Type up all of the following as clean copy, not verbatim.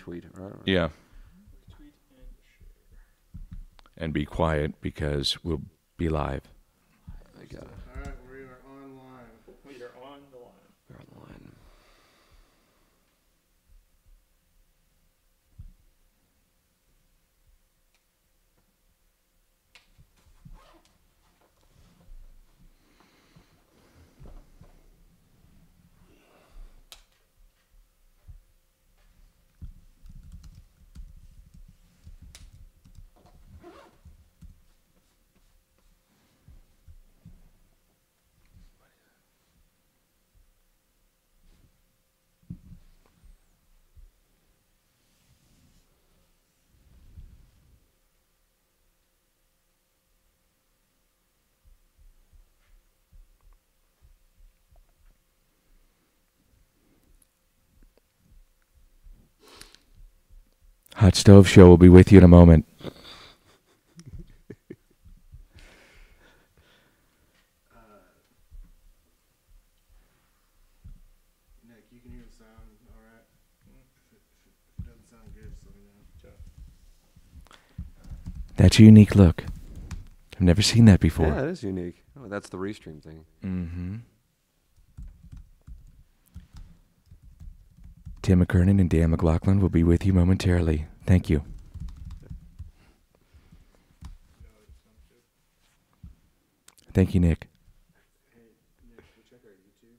retweet. Right? Yeah. And be quiet because we'll be live. I got it. All right, we are online. We are on the line. We're on the line. Hot Stove Show will be with you in a moment. Nick, you can hear the sound, all right? If it doesn't sound good, just let me know. That's a unique look. I've never seen that before. Yeah, that is unique. Oh, that's the restream thing. Mm-hmm. Tim McKernan and Dan McLaughlin will be with you momentarily. Thank you. Thank you, Nick. Hey, Nick, we check our YouTube?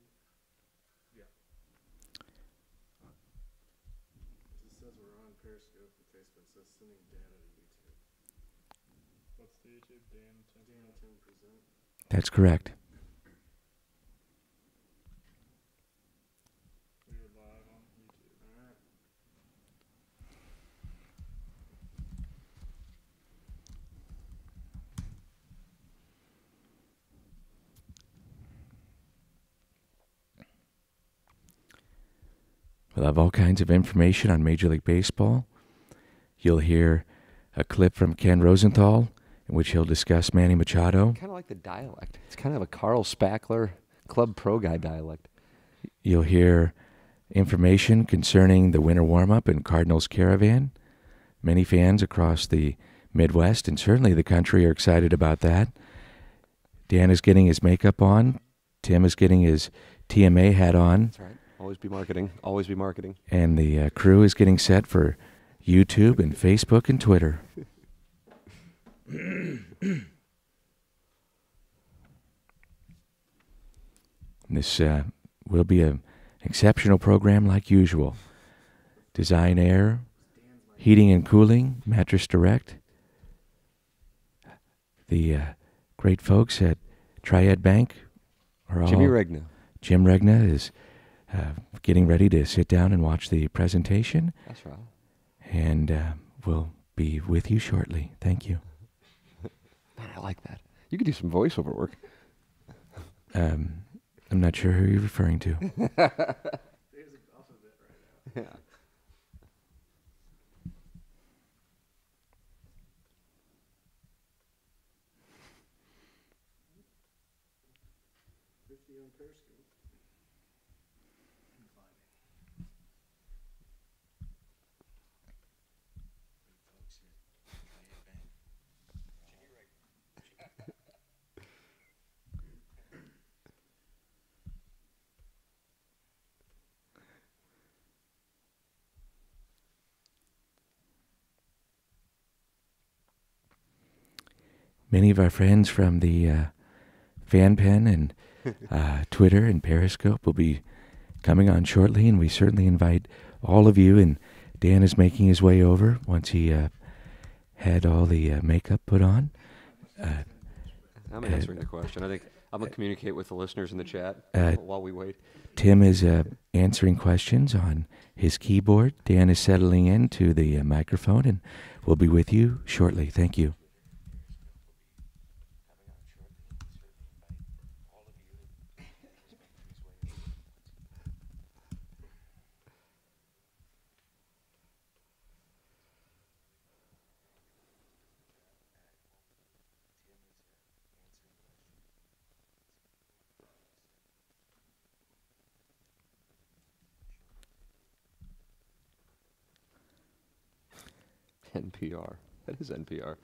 Yeah. It says we're on Periscope and Facebook, so it's sending data to YouTube. What's the YouTube? Dan Tim Present? That's correct. We are live on YouTube. All right. We'll have all kinds of information on Major League Baseball. You'll hear a clip from Ken Rosenthal in which he'll discuss Manny Machado. Kind of like the dialect. It's kind of a Carl Spackler Club Pro Guy dialect. You'll hear information concerning the winter warm-up in Cardinals Caravan. Many fans across the Midwest and certainly the country are excited about that. Dan is getting his makeup on. Tim is getting his TMA hat on. That's right. Always be marketing. Always be marketing. And the crew is getting set for YouTube and Facebook and Twitter. This will be an exceptional program like usual. Design Air, heating and cooling, Mattress Direct. The great folks at Triad Bank are all... Jimmy Regna. Jim Regna is getting ready to sit down and watch the presentation. That's right. And we'll be with you shortly. Thank you. Man, I like that. You could do some voiceover work. I'm not sure who you're referring to. There's off of it right now. Yeah. On Periscope. And climbing. Folks here. Triad Bank. Jimmy Regna. Many of our friends from the Fan Pen and Twitter and Periscope will be coming on shortly, and we certainly invite all of you. And Dan is making his way over once he had all the makeup put on. I'm answering the question. I think I'm going to communicate with the listeners in the chat while we wait. Tim is answering questions on his keyboard. Dan is settling into the microphone, and we'll be with you shortly. Thank you. NPR. That is NPR.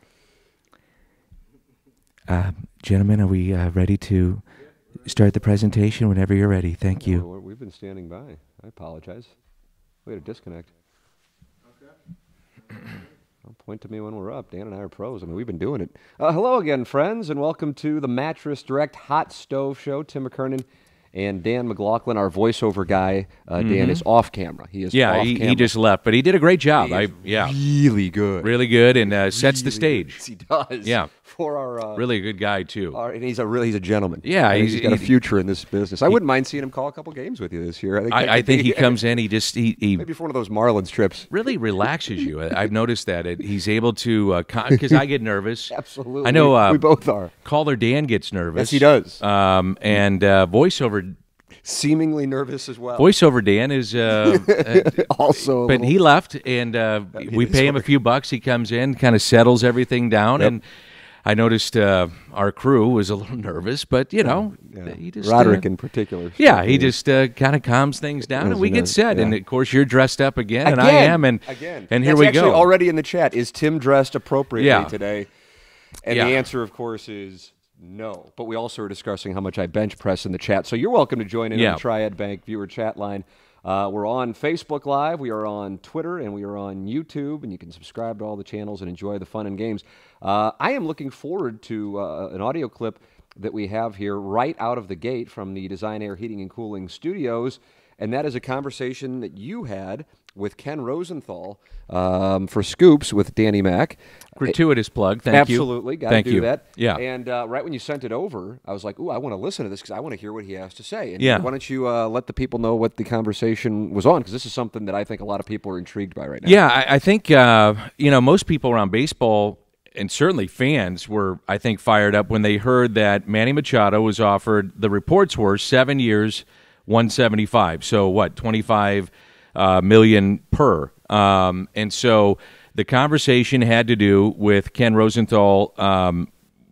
Gentlemen, are we ready to start the presentation? Whenever you're ready. Thank you. Well, we've been standing by. I apologize. We had a disconnect. Don't point to me when we're up. Dan and I are pros. I mean, we've been doing it. Hello again, friends, and welcome to the Mattress Direct Hot Stove Show. Tim McKernan and Dan McLaughlin, our voiceover guy. Dan is off camera. He is off he camera. just left, but he did a great job. He is really good. Really good, and sets the stage. He does. Yeah. For our Really a good guy too. and he's a gentleman. Yeah, And he's got a he- future in this business. I wouldn't mind seeing him call a couple games with you this year. I think he comes in. He maybe for one of those Marlins trips. really relaxes you. I've noticed that he's able to because I get nervous. Absolutely. I know we both are. Caller Dan gets nervous. Yes, he does. And voiceover Seemingly nervous as well. voiceover Dan is Also, a but little- he left, and we is pay him a few bucks. He comes in, kind of settles everything down, and I noticed our crew was a little nervous, but he just Roderick in particular. he just kind of calms things down, and we get set. And of course, you're dressed up again, and I am, and again. and here That's we actually go. already in the chat. Is Tim dressed appropriately Yeah. today? And Yeah. the answer, of course, is no. But we also are discussing how much I bench press in the chat. So you're welcome to join in on the Triad Bank viewer chat line. We're on Facebook Live, we are on Twitter, and we are on YouTube, and you can subscribe to all the channels and enjoy the fun and games. I am looking forward to an audio clip that we have here right out of the gate from the Design Air Heating and Cooling Studios, and that is a conversation that you had with Ken Rosenthal for Scoops with Danny Mac. Gratuitous plug. Thank you. Absolutely. Got to Thank do you. that. Yeah. And right when you sent it over, I was like, ooh, I want to listen to this because I want to hear what he has to say. And Yeah. why don't you let the people know what the conversation was on? Because this is something that I think a lot of people are intrigued by right now. Yeah, I think most people around baseball and certainly fans were, I think, fired up when they heard that Manny Machado was offered. The reports were 7 years, 175. So what, 25 million per? And so the conversation had to do with Ken Rosenthal.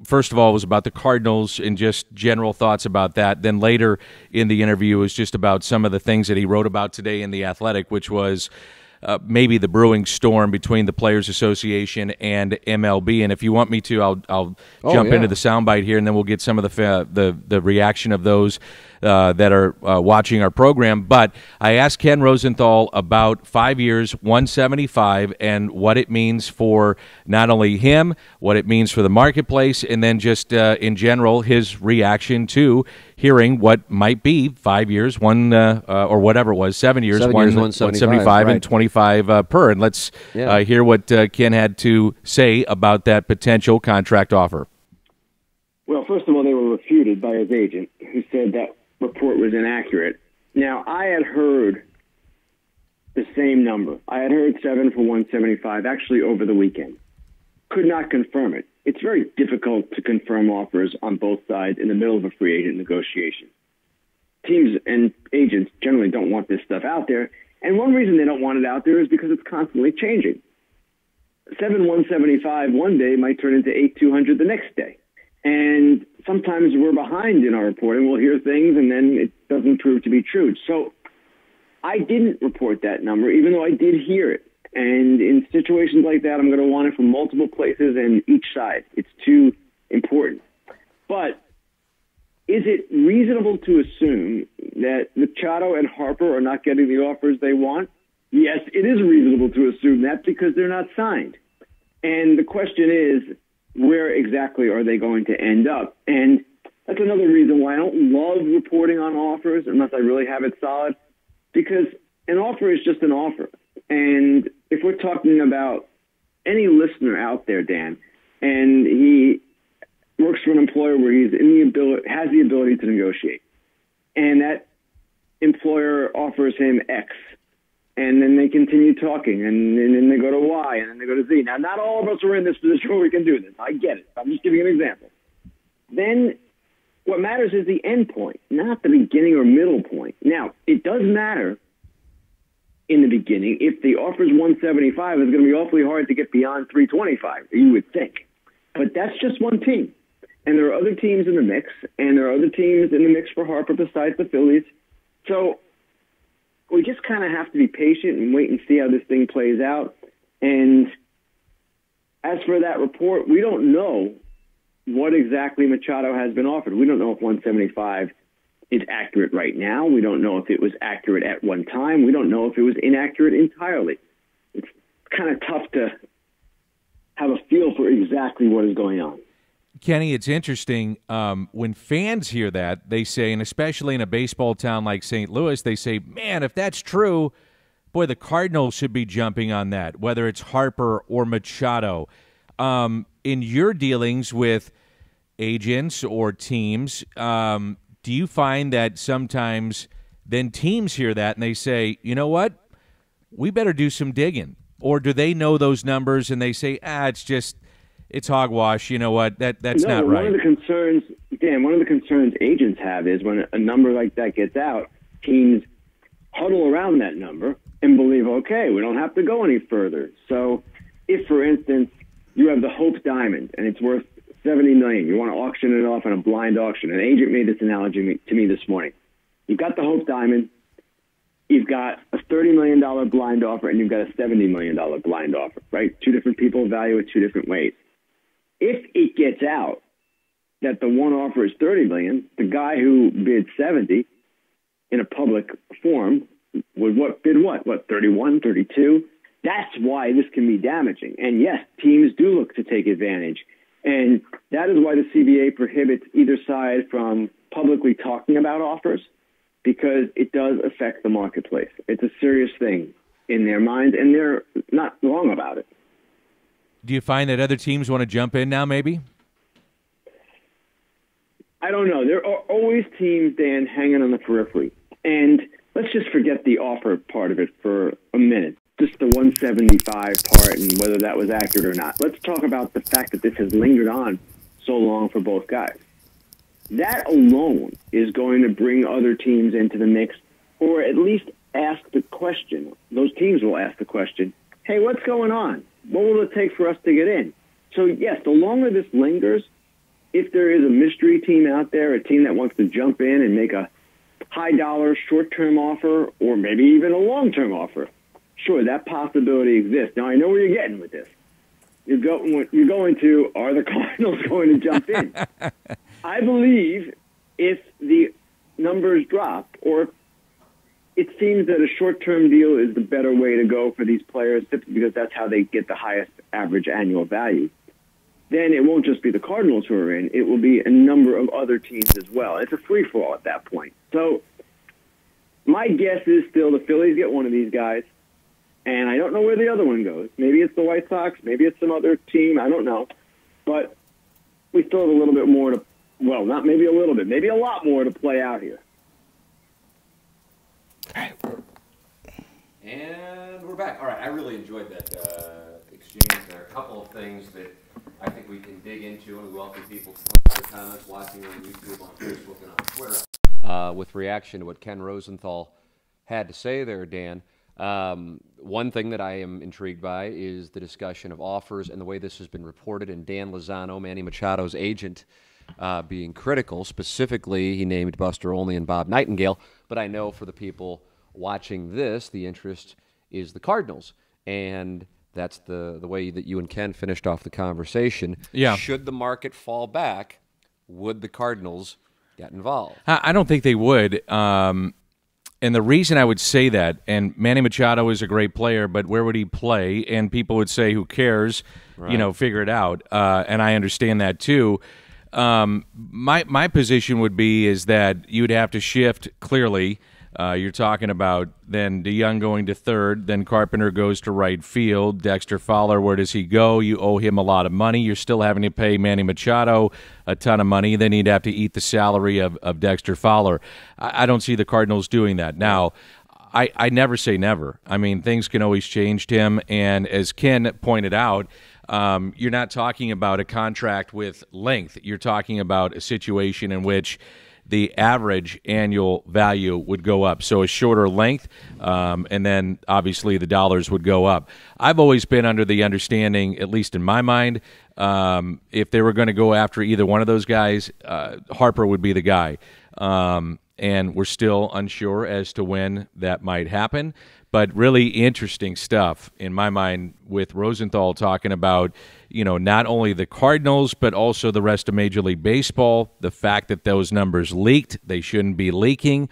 First of all, it was about the Cardinals and just general thoughts about that. Then later in the interview, it was just about some of the things that he wrote about today in The Athletic, which was maybe the brewing storm between the Players Association and MLB. And if you want me to, I'll jump into the soundbite here, and then we'll get some of the reaction of those that are watching our program. But I asked Ken Rosenthal about 5 years, 175, and what it means for not only him, what it means for the marketplace, and then just in general his reaction to hearing what might be 5 years, or whatever it was, 7 years, 175, and right. 25 per. And let's hear what Ken had to say about that potential contract offer. Well, first of all, they were refuted by his agent, who said that report was inaccurate. Now, I had heard the same number. I had heard 7 for 175, actually over the weekend. Could not confirm it. It's very difficult to confirm offers on both sides in the middle of a free agent negotiation. Teams and agents generally don't want this stuff out there, and one reason they don't want it out there is because it's constantly changing. 7 175 one day might turn into 8 200 the next day. And sometimes we're behind in our reporting. We'll hear things, and then it doesn't prove to be true. So I didn't report that number, even though I did hear it. And in situations like that, I'm going to want it from multiple places and each side. It's too important. But is it reasonable to assume that Machado and Harper are not getting the offers they want? Yes, it is reasonable to assume that because they're not signed. And the question is, where exactly are they going to end up? And that's another reason why I don't love reporting on offers unless I really have it solid, because an offer is just an offer. And if we're talking about any listener out there, Dan, and he works for an employer where he's has the ability to negotiate, and that employer offers him X, and then they continue talking, and then they go to Y, and then they go to Z. Now, not all of us are in this position where we can do this. I get it. I'm just giving you an example. Then what matters is the end point, not the beginning or middle point. Now, it does matter in the beginning. If the offer's 175, it's going to be awfully hard to get beyond 325, you would think. But that's just one team. And there are other teams in the mix, and there are other teams in the mix for Harper besides the Phillies. So we just kind of have to be patient and wait and see how this thing plays out. And as for that report, we don't know what exactly Machado has been offered. We don't know if 175 is accurate right now. We don't know if it was accurate at one time. We don't know if it was inaccurate entirely. It's kind of tough to have a feel for exactly what is going on. Kenny, it's interesting. When fans hear that, they say, and especially in a baseball town like St. Louis, they say, man, if that's true, boy, the Cardinals should be jumping on that, whether it's Harper or Machado. In your dealings with agents or teams, do you find that sometimes then teams hear that and they say, you know what, we better do some digging? Or do they know those numbers and they say, it's hogwash, you know what, that's not right? One of the concerns agents have is when a number like that gets out, teams huddle around that number and believe, okay, we don't have to go any further. So if, for instance, you have the Hope Diamond and it's worth $70 million, you want to auction it off in a blind auction. An agent made this analogy to me this morning. You've got the Hope Diamond, you've got a $30 million blind offer, and you've got a $70 million blind offer, right? Two different people value it two different ways. If it gets out that the one offer is $30 million, the guy who bid 70 in a public forum would bid what, 31, 32? That's why this can be damaging. And yes, teams do look to take advantage. And that is why the CBA prohibits either side from publicly talking about offers, because it does affect the marketplace. It's a serious thing in their minds, and they're not wrong about it. Do you find that other teams want to jump in now, maybe? I don't know. There are always teams, Dan, hanging on the periphery. And let's just forget the offer part of it for a minute, just the 175 part and whether that was accurate or not. Let's talk about the fact that this has lingered on so long for both guys. That alone is going to bring other teams into the mix, or at least ask the question. Those teams will ask the question, hey, what's going on? What will it take for us to get in? So, yes, the longer this lingers, if there is a mystery team out there, a team that wants to jump in and make a high-dollar short-term offer or maybe even a long-term offer, sure, that possibility exists. Now, I know where you're getting with this. You're going to, are the Cardinals going to jump in? I believe if the numbers drop, or it seems that a short-term deal is the better way to go for these players simply because that's how they get the highest average annual value, then it won't just be the Cardinals who are in. It will be a number of other teams as well. It's a free-for-all at that point. So my guess is still the Phillies get one of these guys, and I don't know where the other one goes. Maybe it's the White Sox. Maybe it's some other team. I don't know. But we still have a little bit more to, well, not maybe a little bit, maybe a lot more to play out here. And we're back. All right, I really enjoyed that exchange. There are a couple of things that I think we can dig into, and we welcome people to comments watching on YouTube, on Facebook, and on Twitter with reaction to what Ken Rosenthal had to say there, Dan. One thing that I am intrigued by is the discussion of offers and the way this has been reported, and Dan Lozano, Manny Machado's agent, being critical. Specifically, he named Buster Olney and Bob Nightingale, but I know for the people watching this, the interest is the Cardinals, and that's the way that you and Ken finished off the conversation. Yeah. Should the market fall back, would the Cardinals get involved? I don't think they would. And the reason I would say that, and Manny Machado is a great player, but where would he play? And people would say, who cares? Right. You know, figure it out. And I understand that too. My position would be is that you'd have to shift clearly. You're talking about then DeYoung going to third, then Carpenter goes to right field. Dexter Fowler, where does he go? You owe him a lot of money. You're still having to pay Manny Machado a ton of money. Then he'd have to eat the salary of Dexter Fowler. I don't see the Cardinals doing that. Now, I never say never. I mean, things can always change, Tim. And as Ken pointed out, you're not talking about a contract with length. You're talking about a situation in which the average annual value would go up. So a shorter length, and then obviously the dollars would go up. I've always been under the understanding, at least in my mind, if they were going to go after either one of those guys, Harper would be the guy. And we're still unsure as to when that might happen. But really interesting stuff in my mind with Rosenthal talking about, not only the Cardinals, but also the rest of Major League Baseball, the fact that those numbers leaked, they shouldn't be leaking,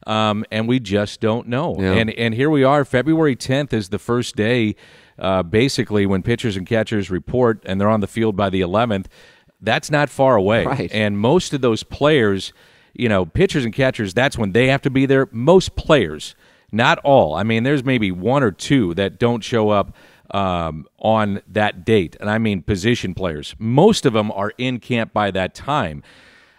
and we just don't know. Yeah. And here we are, February 10th is the first day, basically, when pitchers and catchers report, and they're on the field by the 11th. That's not far away. Right. And most of those players, pitchers and catchers, that's when they have to be there. Most players, not all. I mean, there's maybe one or two that don't show up on that date, and I mean position players. Most of them are in camp by that time.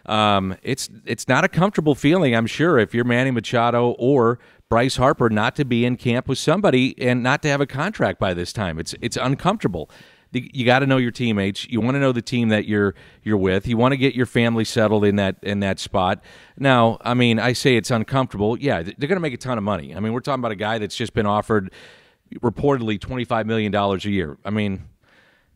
It's not a comfortable feeling, I'm sure, if you're Manny Machado or Bryce Harper, not to be in camp with somebody and not to have a contract by this time. It's uncomfortable. You got to know your teammates. You want to know the team that you're with. You want to get your family settled in that spot. Now, I mean, I say it's uncomfortable. Yeah, they're going to make a ton of money. I mean, we're talking about a guy that's just been offered reportedly $25 million a year. I mean,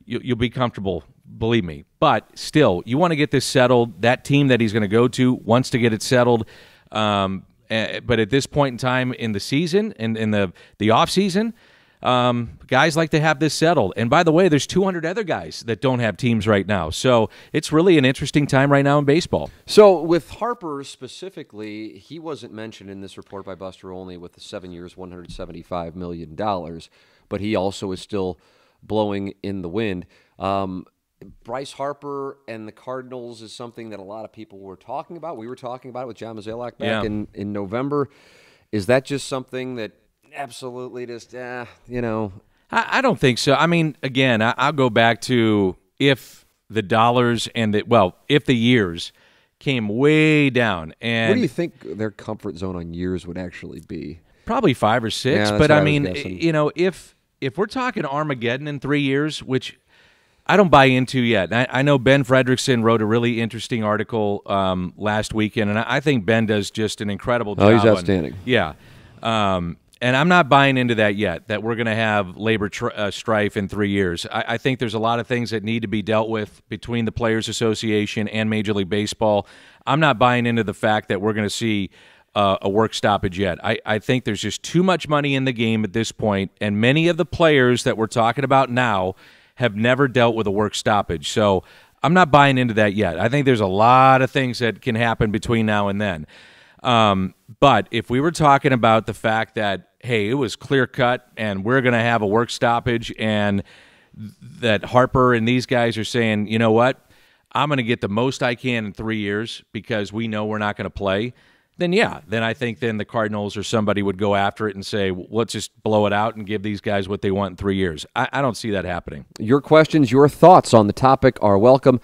you'll be comfortable, believe me. But still, you want to get this settled. That team that he's going to go to wants to get it settled. But at this point in time in the season, in the off season, guys like to have this settled. And by the way, there's 200 other guys that don't have teams right now. So it's really an interesting time right now in baseball. So with Harper specifically, he wasn't mentioned in this report by Buster Olney with the 7 years, $175 million, but he also is still blowing in the wind. Bryce Harper and the Cardinals is something that a lot of people were talking about. We were talking about it with John Mozeliak back in November. Is that just something that absolutely just, I don't think so. I mean, again, I'll go back to if the dollars and if the years came way down. And what do you think their comfort zone on years would actually be? Probably 5 or 6. Yeah, but I mean, if we're talking Armageddon in 3 years, which I don't buy into yet. I know Ben Fredrickson wrote a really interesting article last weekend, and I think Ben does just an incredible job. Oh, he's outstanding. And I'm not buying into that yet, that we're going to have labor strife in 3 years. I think there's a lot of things that need to be dealt with between the Players Association and Major League Baseball. I'm not buying into the fact that we're going to see a work stoppage yet. I think there's just too much money in the game at this point, and many of the players that we're talking about now have never dealt with a work stoppage. So I'm not buying into that yet. I think there's a lot of things that can happen between now and then. But if we were talking about the fact that, hey, it was clear-cut and we're going to have a work stoppage, and that Harper and these guys are saying, you know what, I'm going to get the most I can in 3 years because we know we're not going to play, then I think then the Cardinals or somebody would go after it and say, well, let's just blow it out and give these guys what they want in 3 years. I don't see that happening. Your questions, your thoughts on the topic are welcome.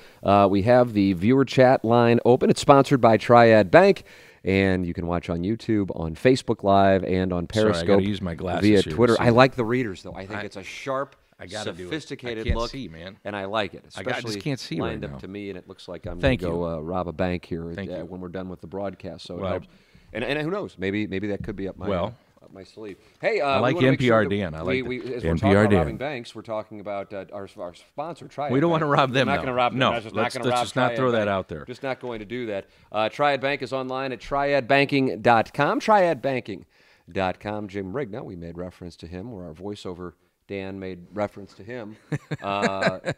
We have the viewer chat line open. It's sponsored by Triad Bank, and you can watch on YouTube, on Facebook Live, and on Periscope. Sorry, I gotta use my glasses via here Twitter. to see I like the readers, though. I think it's a sharp, sophisticated I can't look, see, man. and I like it. Especially I just can't see lined right up now. to me, and it looks like I'm going to go rob a bank here when we're done with the broadcast. So it helps. And who knows? Maybe that could be up my sleeve. Hey, I like NPR Dan. I like as we're NPR talking about Dan. robbing banks, we're talking about our sponsor, Triad. We don't want to rob them. We're not going to rob them. No, let's just not throw that out there. Just not going to do that. Triad Bank is online at triadbanking.com. Triadbanking.com. Jim Rigna, we made reference to him, or our voiceover Dan made reference to him. But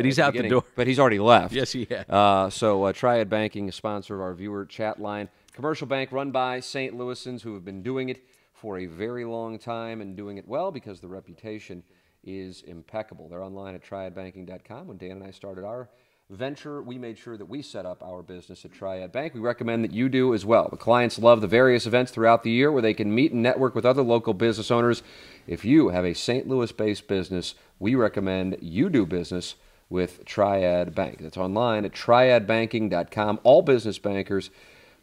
he's out the door. But he's already left. Yes, he has. So Triad Banking is sponsor of our viewer chat line. Commercial bank run by St. Louisans who have been doing it for a very long time and doing it well because the reputation is impeccable. They're online at triadbanking.com. When Dan and I started our venture, we made sure that we set up our business at Triad Bank. We recommend that you do as well. The clients love the various events throughout the year where they can meet and network with other local business owners. If you have a St. Louis-based business, we recommend you do business with Triad Bank. That's online at triadbanking.com. All business bankers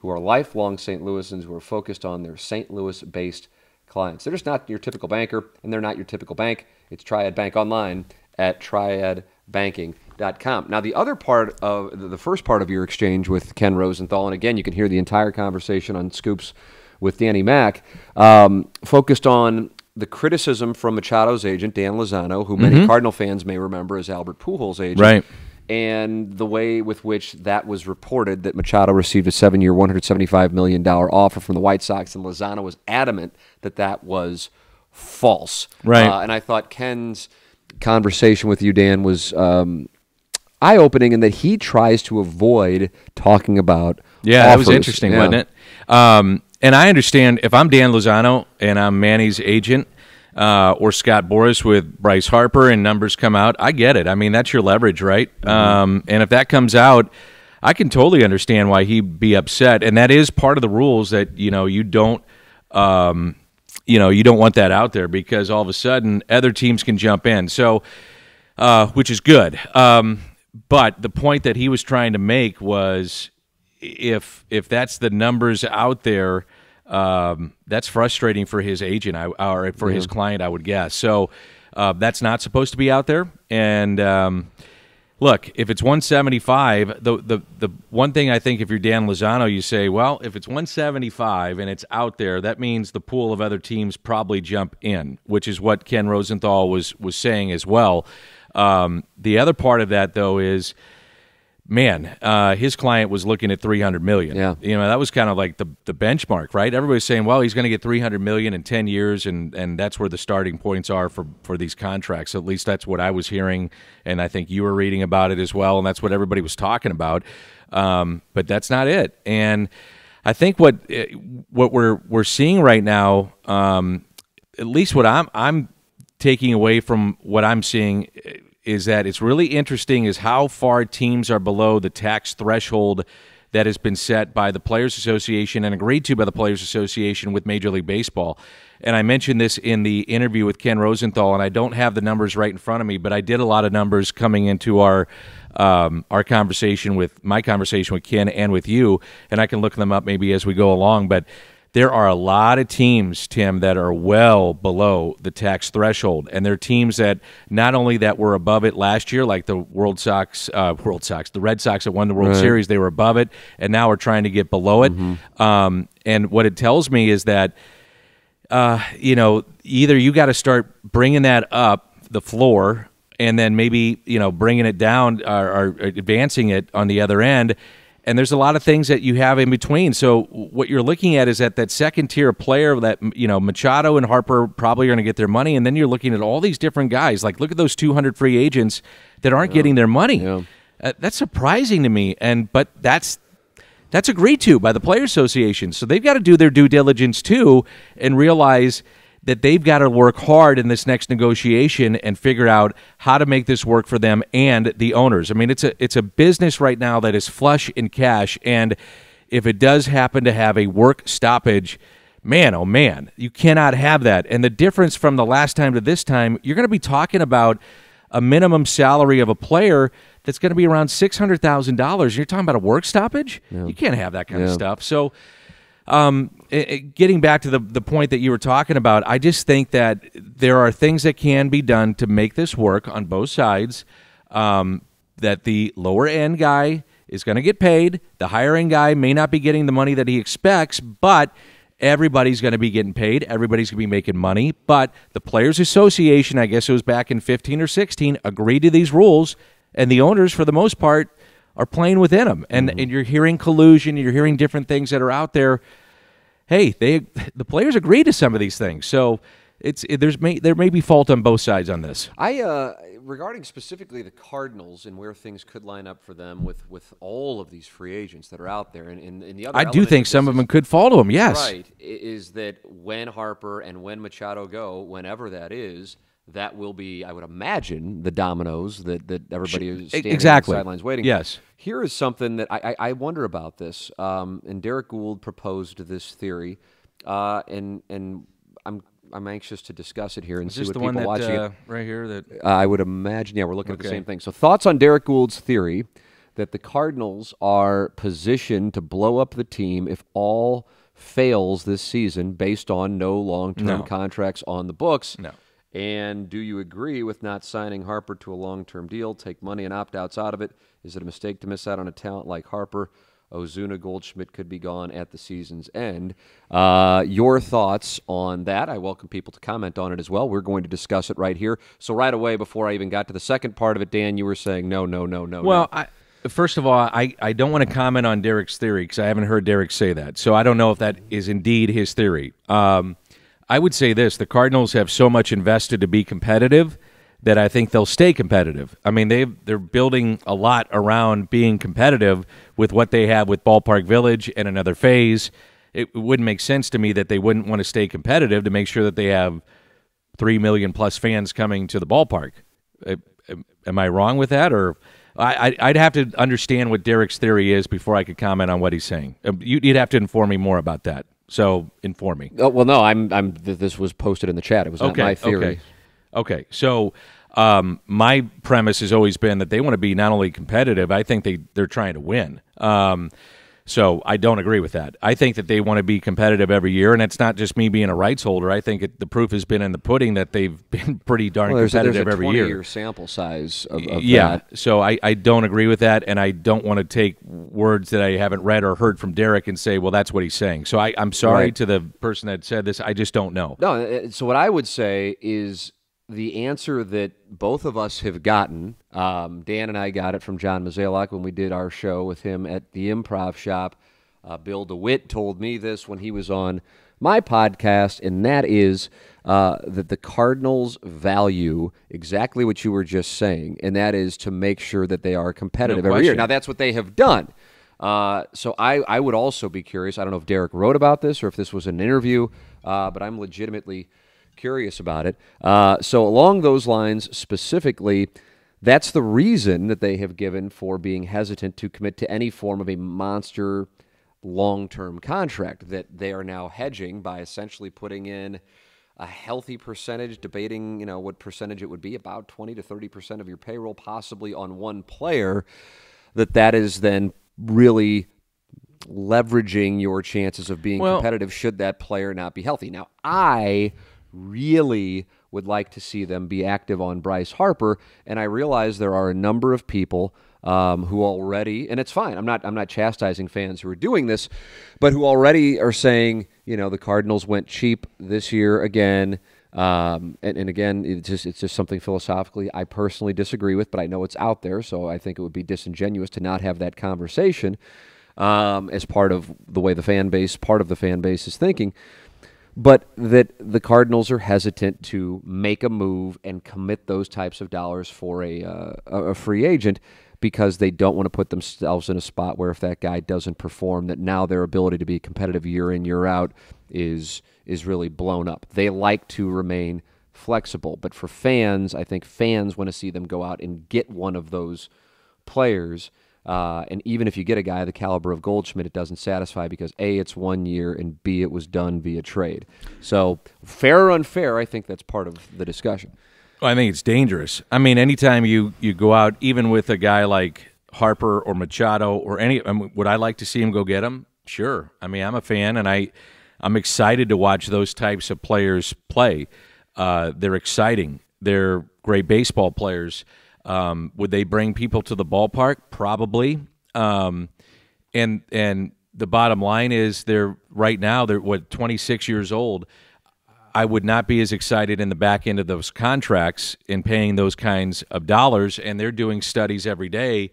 who are lifelong St. Louisans who are focused on their St. Louis-based clients. They're just not your typical banker, and they're not your typical bank. It's Triad Bank online at triadbanking.com. Now, the other part of the first part of your exchange with Ken Rosenthal, and again, you can hear the entire conversation on Scoops with Danny Mac, focused on the criticism from Machado's agent, Dan Lozano, who many Cardinal fans may remember as Albert Pujols' agent. Right. and the way with which that was reported, that Machado received a 7-year, $175 million offer from the White Sox, and Lozano was adamant that that was false. Right. And I thought Ken's conversation with you, Dan, was eye-opening in that he tries to avoid talking about Yeah, offers. that was interesting, wasn't it? And I understand if I'm Dan Lozano and I'm Manny's agent, or Scott Boras with Bryce Harper and numbers come out, I get it. I mean, that's your leverage, right? And if that comes out, I can totally understand why he'd be upset. And that is part of the rules that, you don't want that out there, because all of a sudden other teams can jump in. So, which is good. But the point that he was trying to make was if that's the numbers out there, that's frustrating for his agent or for his client, I would guess. So that's not supposed to be out there. And look, if it's 175, the one thing I think if you're Dan Lozano, you say, well, if it's 175 and it's out there, that means the pool of other teams probably jump in, which is what Ken Rosenthal was saying as well. The other part of that, though, is, man, his client was looking at $300 million. Yeah. That was kind of like the benchmark, right? Everybody's saying, well, he's going to get $300 million in 10 years, and that's where the starting points are for these contracts. At least that's what I was hearing, and I think you were reading about it as well, and that's what everybody was talking about. But that's not it. And I think what we're seeing right now, at least what I'm taking away from what I'm seeing, is that it's really interesting is how far teams are below the tax threshold that has been set by the Players Association and agreed to by the Players Association with Major League Baseball. And I mentioned this in the interview with Ken Rosenthal, and I don't have the numbers right in front of me, but I did a lot of numbers coming into my conversation with Ken and with you, and I can look them up maybe as we go along. But there are a lot of teams, Tim, that are well below the tax threshold, and they're teams that not only that were above it last year, like the the Red Sox that won the World Series, they were above it, and now we're trying to get below it. And what it tells me is that, either you got to start bringing that up the floor, and then maybe bringing it down or advancing it on the other end. And there's a lot of things that you have in between. So what you're looking at is that second tier player that, Machado and Harper probably are going to get their money. And then you're looking at all these different guys. Like, look at those 200 free agents that aren't getting their money. Yeah. That's surprising to me. But that's agreed to by the Players Association. So they've got to do their due diligence too and realize that they've got to work hard in this next negotiation and figure out how to make this work for them and the owners. I mean, it's a business right now that is flush in cash, and if it does happen to have a work stoppage, man, oh man, you cannot have that. And the difference from the last time to this time, you're going to be talking about a minimum salary of a player that's going to be around $600,000. You're talking about a work stoppage? Yeah. You can't have that kind of stuff. So getting back to the point that you were talking about, I just think that there are things that can be done to make this work on both sides, that the lower-end guy is going to get paid. The higher-end guy may not be getting the money that he expects, but everybody's going to be getting paid. Everybody's going to be making money. But the Players Association, I guess it was back in 15 or 16, agreed to these rules, and the owners, for the most part, are playing within them. And you're hearing collusion, you're hearing different things that are out there. Hey, the players agree to some of these things. So there may be fault on both sides on this. Regarding specifically the Cardinals and where things could line up for them with all of these free agents that are out there, and the other, I do think some of them could fall to them. Yes, right. Is that when Harper and when Machado go, whenever that is, that will be, I would imagine, the dominoes that everybody is standing on the sidelines waiting. Yes. Here is something that I wonder about this, and Derek Gould proposed this theory, and I'm anxious to discuss it here and see what people watching it. Right here that I would imagine. Yeah, we're looking at the same thing. So thoughts on Derek Gould's theory that the Cardinals are positioned to blow up the team if all fails this season based on no long-term contracts on the books. No. And do you agree with not signing Harper to a long-term deal, take money and opt-outs out of it? Is it a mistake to miss out on a talent like Harper? Ozuna Goldschmidt could be gone at the season's end. Your thoughts on that? I welcome people to comment on it as well. We're going to discuss it right here. So right away, before I even got to the second part of it, Dan, you were saying no. Well, first of all, I don't want to comment on Derek's theory because I haven't heard Derek say that. So I don't know if that is indeed his theory. I would say this. The Cardinals have so much invested to be competitive that I think they'll stay competitive. I mean, they're building a lot around being competitive with what they have with Ballpark Village and another phase. It wouldn't make sense to me that they wouldn't want to stay competitive to make sure that they have 3 million plus fans coming to the ballpark. Am I wrong with that? Or I'd have to understand what Derek's theory is before I could comment on what he's saying. You'd have to inform me more about that. So inform me. Oh, well, no, this was posted in the chat. It was not my theory. Okay, so my premise has always been that they want to be not only competitive, I think they're trying to win. So I don't agree with that. I think that they want to be competitive every year, and it's not just me being a rights holder. I think the proof has been in the pudding that they've been pretty darn competitive every year. There's a 20-year sample size of yeah, that. So I don't agree with that, and I don't want to take words that I haven't read or heard from Derek and say, well, that's what he's saying. So I'm sorry to the person that said this. I just don't know. No, so what I would say is the answer that both of us have gotten, Dan and I got it from John Mozeliak when we did our show with him at the Improv Shop. Bill DeWitt told me this when he was on my podcast, and that is that the Cardinals value exactly what you were just saying, and that is to make sure that they are competitive every year. Now, that's what they have done. So I would also be curious. I don't know if Derek wrote about this or if this was an interview, but I'm legitimately curious about it. So along those lines specifically, that's the reason that they have given for being hesitant to commit to any form of a monster long-term contract, that they are now hedging by essentially putting in a healthy percentage, debating, what percentage it would be, about 20 to 30% of your payroll possibly on one player, that is then really leveraging your chances of being competitive should that player not be healthy. Now, I really would like to see them be active on Bryce Harper, and I realize there are a number of people who already, and it's fine, I'm not chastising fans who are doing this, but who already are saying, the Cardinals went cheap this year again, and again, it's just something philosophically I personally disagree with, but I know it's out there, so I think it would be disingenuous to not have that conversation as part of the way part of the fan base is thinking. But that the Cardinals are hesitant to make a move and commit those types of dollars for a free agent because they don't want to put themselves in a spot where if that guy doesn't perform, that now their ability to be competitive year in, year out is really blown up. They like to remain flexible. But for fans, I think fans want to see them go out and get one of those players. And even if you get a guy the caliber of Goldschmidt, it doesn't satisfy because A, it's 1 year, and B, it was done via trade. So fair or unfair, I think that's part of the discussion. Well, I think it's dangerous. I mean, anytime you go out, even with a guy like Harper or Machado or would I like to see him go get him? Sure. I mean, I'm a fan, and I'm excited to watch those types of players play. They're exciting. They're great baseball players. Would they bring people to the ballpark? Probably. And the bottom line is they're 26 years old. I would not be as excited in the back end of those contracts in paying those kinds of dollars, and they're doing studies every day,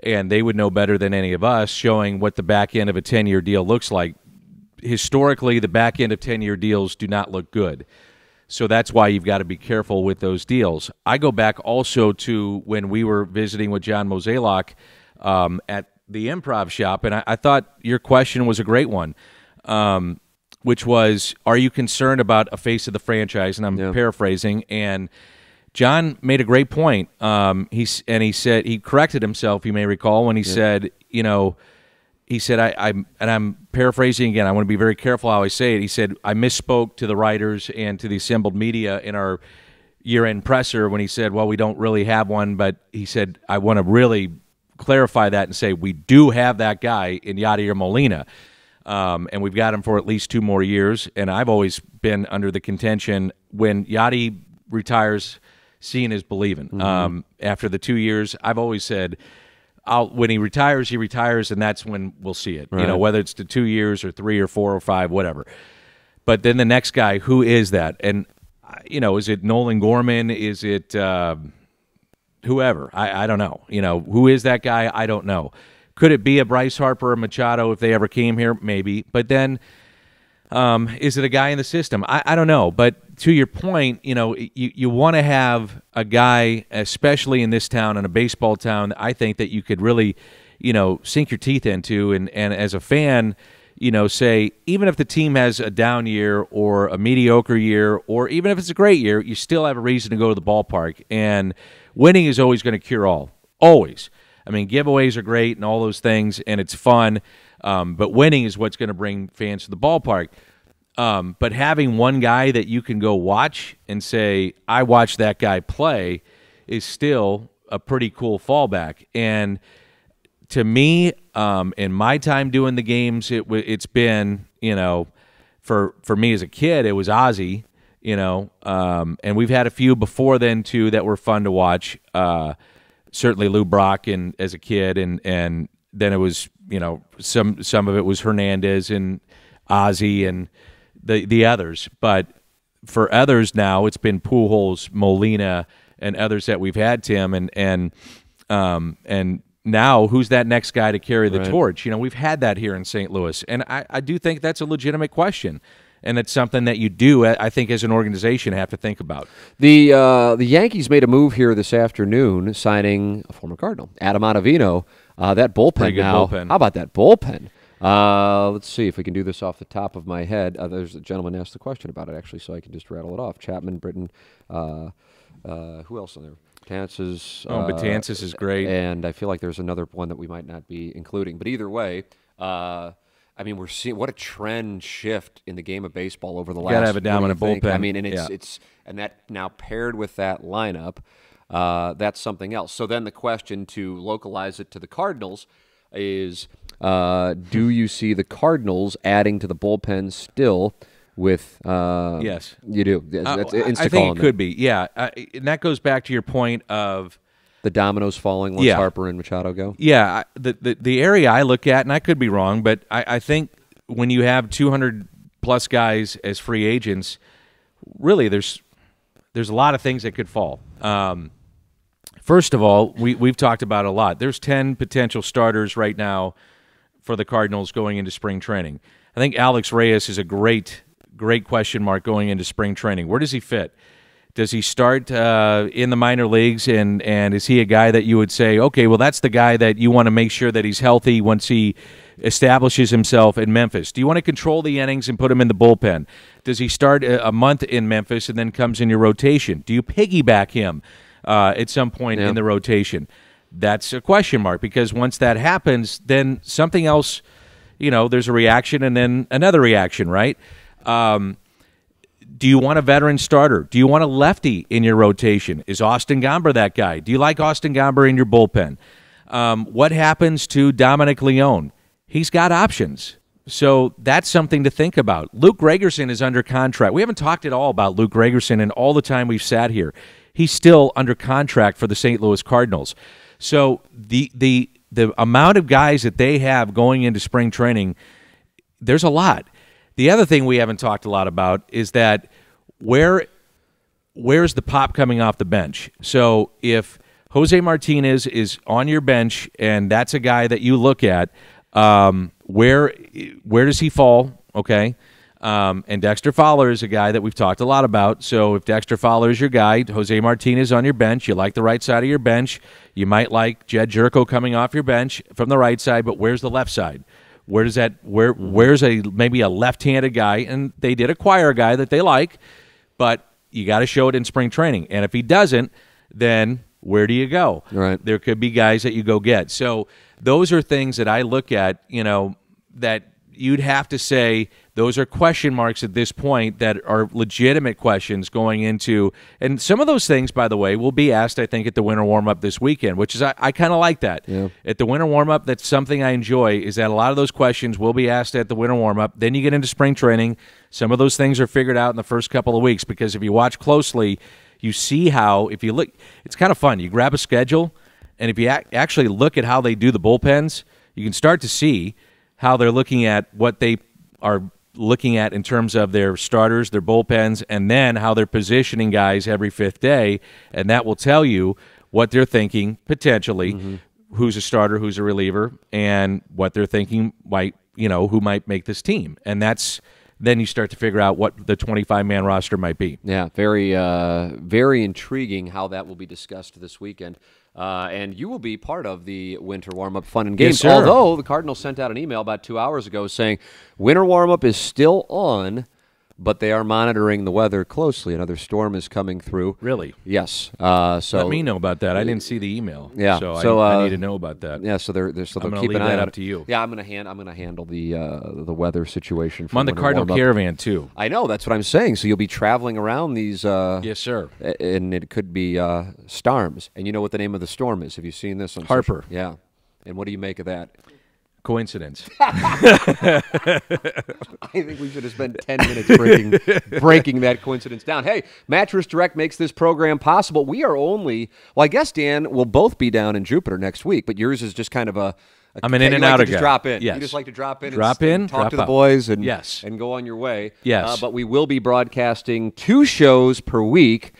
and they would know better than any of us showing what the back end of a 10-year deal looks like. Historically, the back end of 10-year deals do not look good. So that's why you've got to be careful with those deals. I go back also to when we were visiting with John Mozeliak at the Improv Shop, and I thought your question was a great one, which was, are you concerned about a face of the franchise? And I'm paraphrasing, and John made a great point. He said, he corrected himself, you may recall, when he said, he said, I'm paraphrasing again, I want to be very careful how I say it. He said, I misspoke to the writers and to the assembled media in our year-end presser when he said, well, we don't really have one, but he said, I want to really clarify that and say we do have that guy in Yadier Molina, and we've got him for at least 2 more years, and I've always been under the contention when Yadi retires, seeing is believing. After the 2 years, I've always said, when he retires, and that's when we'll see it. Right. Whether it's to 2 years or 3 or 4 or 5, whatever. But then the next guy, who is that? And is it Nolan Gorman? Is it whoever? I don't know. Who is that guy? I don't know. Could it be a Bryce Harper or Machado if they ever came here? Maybe. But then is it a guy in the system? I don't know. But to your point, you want to have a guy, especially in this town, in a baseball town, I think that you could really, sink your teeth into. And as a fan, say, even if the team has a down year or a mediocre year, or even if it's a great year, you still have a reason to go to the ballpark. And winning is always going to cure all. Always. I mean, giveaways are great and all those things, and it's fun. But winning is what's going to bring fans to the ballpark. But having one guy that you can go watch and say, I watched that guy play, is still a pretty cool fallback. And to me, in my time doing the games, it's been, for me as a kid, it was Ozzie, and we've had a few before then too that were fun to watch. Certainly Lou Brock as a kid, and then it was, some of it was Hernandez and Ozzie and the others. But for others now, it's been Pujols, Molina, and others that we've had, Tim, and now who's that next guy to carry the torch? We've had that here in St. Louis, and I do think that's a legitimate question. And it's something that you do, I think, as an organization, have to think about. The Yankees made a move here this afternoon, signing a former Cardinal, Adam Ottavino. That bullpen now. Bullpen. How about that bullpen? Let's see if we can do this off the top of my head. There's a gentleman asked the question about it, actually, so I can just rattle it off. Chapman, Britton, who else in there? Betances. Betances is great. And I feel like there's another one that we might not be including. But either way, we're seeing what a trend shift in the game of baseball over the last. You gotta have a dominant bullpen. I mean, and it's that now paired with that lineup, that's something else. So then the question, to localize it to the Cardinals, is do you see the Cardinals adding to the bullpen still? With yes, you do. I think it could be. Yeah, and that goes back to your point of the dominoes falling once Harper and Machado go. Yeah, the area I look at, and I could be wrong, but I think when you have 200 plus guys as free agents, really there's a lot of things that could fall. First of all, we've talked about a lot. There's 10 potential starters right now for the Cardinals going into spring training. I think Alex Reyes is a great question mark going into spring training. Where does he fit? Does he start in the minor leagues, and is he a guy that you would say, okay, well, that's the guy that you want to make sure that he's healthy once he establishes himself in Memphis? Do you want to control the innings and put him in the bullpen? Does he start a month in Memphis and then comes in your rotation? Do you piggyback him at some point in the rotation? That's a question mark, because once that happens, then something else, there's a reaction and then another reaction, right? Do you want a veteran starter? Do you want a lefty in your rotation? Is Austin Gomber that guy? Do you like Austin Gomber in your bullpen? What happens to Dominic Leone? He's got options. So that's something to think about. Luke Gregerson is under contract. We haven't talked at all about Luke Gregerson in all the time we've sat here. He's still under contract for the St. Louis Cardinals. So the amount of guys that they have going into spring training, there's a lot. The other thing we haven't talked a lot about is that where's the pop coming off the bench? So if Jose Martinez is on your bench and that's a guy that you look at, where does he fall? Okay. And Dexter Fowler is a guy that we've talked a lot about. So if Dexter Fowler is your guy, Jose Martinez on your bench, you like the right side of your bench. You might like Jed Jerko coming off your bench from the right side, but where's the left side? Where's maybe a left-handed guy? And they did acquire a guy that they like, but you got to show it in spring training. And if he doesn't, then where do you go? Right. There could be guys that you go get. So those are things that I look at, that you'd have to say those are question marks at this point that are legitimate questions going into. And some of those things, by the way, will be asked, I think, at the winter warm-up this weekend, which is I kind of like that. Yeah. At the winter warm-up, that's something I enjoy, is that a lot of those questions will be asked at the winter warm-up. Then you get into spring training. Some of those things are figured out in the first couple of weeks, because if you watch closely, you see how, if you look, it's kind of fun. You grab a schedule, And if you actually look at how they do the bullpens, you can start to see how they're looking at what they are looking at in terms of their starters, their bullpens, and then how they're positioning guys every fifth day. And that will tell you what they're thinking potentially, who's a starter, who's a reliever, and what they're thinking who might make this team. And then you start to figure out what the 25-man roster might be. Yeah, very, very intriguing how that will be discussed this weekend. And you will be part of the winter warm-up fun and games. Yes, sir. Although the Cardinals sent out an email about 2 hours ago saying winter warm-up is still on, but they are monitoring the weather closely. Another storm is coming through. Really? Yes. So let me know about that. I didn't see the email. Yeah. So I need to know about that. Yeah. So they're I'm gonna keep leave an eye that on up to you. Yeah, I'm gonna handle the weather situation. I'm on the Cardinal Caravan too. I know, that's what I'm saying. So you'll be traveling around these. Yes, sir. And it could be storms. And you know what the name of the storm is? Have you seen this on Harper. Yeah. And what do you make of that? Coincidence. I think we should have spent 10 minutes breaking that coincidence down. Hey, Mattress Direct makes this program possible. We are only, well, I guess, Dan, we'll both be down in Jupiter next week, but yours is just kind of I'm an in and out guy. Just drop in. Yes. You just like to drop in, and talk drop to the out. boys, and yes. and go on your way. Yes. But we will be broadcasting 2 shows per week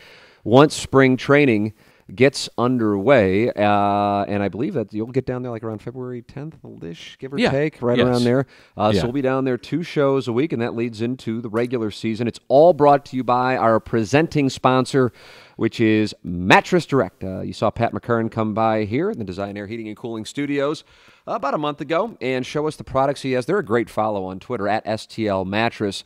once spring training gets underway, and I believe that you'll get down there like around February 10th-ish, give or take, right around there. So we'll be down there 2 shows a week, and that leads into the regular season. It's all brought to you by our presenting sponsor, which is Mattress Direct. You saw Pat McCurran come by here in the Design Air Heating and Cooling Studios about a month ago and show us the products he has. They're a great follow on Twitter, at STL Mattress.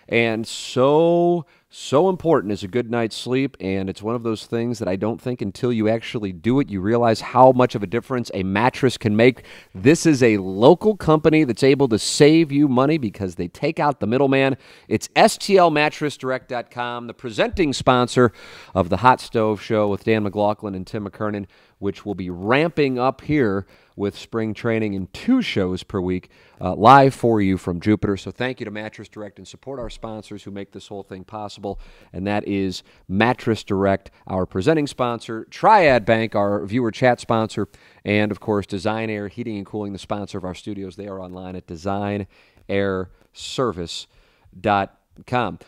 And so important is a good night's sleep, and it's one of those things that I don't think until you actually do it, you realize how much of a difference a mattress can make. This is a local company that's able to save you money because they take out the middleman. It's STLMattressDirect.com, the presenting sponsor of the Hot Stove Show with Dan McLaughlin and Tim McKernan, which will be ramping up here with spring training in 2 shows per week live for you from Jupiter. So thank you to Mattress Direct, and support our sponsors who make this whole thing possible, and that is Mattress Direct, our presenting sponsor, Triad Bank, our viewer chat sponsor, and, of course, Design Air Heating and Cooling, the sponsor of our studios. They are online at designairservice.com.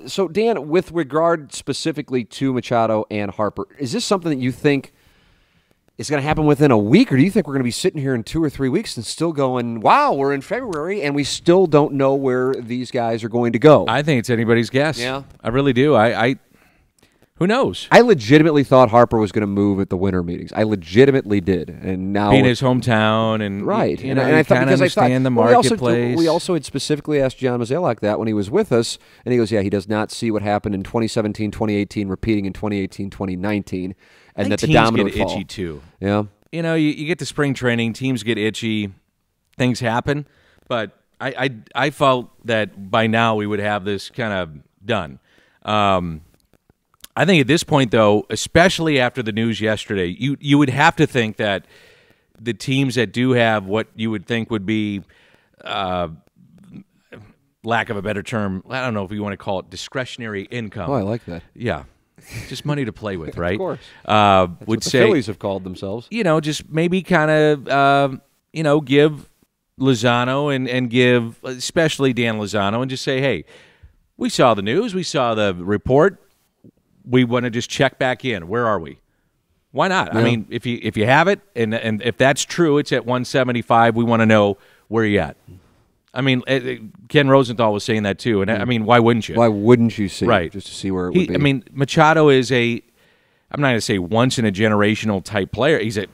So, Dan, with regard specifically to Machado and Harper, is this something that you think is going to happen within a week, or do you think we're going to be sitting here in 2 or 3 weeks and still going, wow, we're in February and we still don't know where these guys are going to go? I think it's anybody's guess. Yeah. I really do. Who knows? I legitimately thought Harper was going to move at the winter meetings. I legitimately did, and now being his hometown and right, and I thought because understand the marketplace. We also had specifically asked John Mozeliak that when he was with us, and he goes, "Yeah, he does not see what happened in 2017, 2018 repeating in 2018, 2019, and that the domino get fall." Itchy too. Yeah, you get to spring training, teams get itchy, things happen, but I felt that by now we would have this kind of done. I think at this point, though, especially after the news yesterday, you would have to think that the teams that do have what you would think would be, lack of a better term, I don't know if you want to call it discretionary income. Oh, I like that. Yeah. Just money to play with, right? Of course. Would what say the Phillies have called themselves. Just maybe kind of, give Lozano and give, especially Dan Lozano, and just say, hey, we saw the news, we saw the report. We want to just check back in. Where are we? Why not? Yeah. I mean, if you have it, and if that's true, it's at 175. We want to know where you're at. I mean, Ken Rosenthal was saying that too, and I mean, why wouldn't you? Why wouldn't you see? Right, just to see where it would be. I mean, Machado is I'm not going to say once in a generational type player. He's a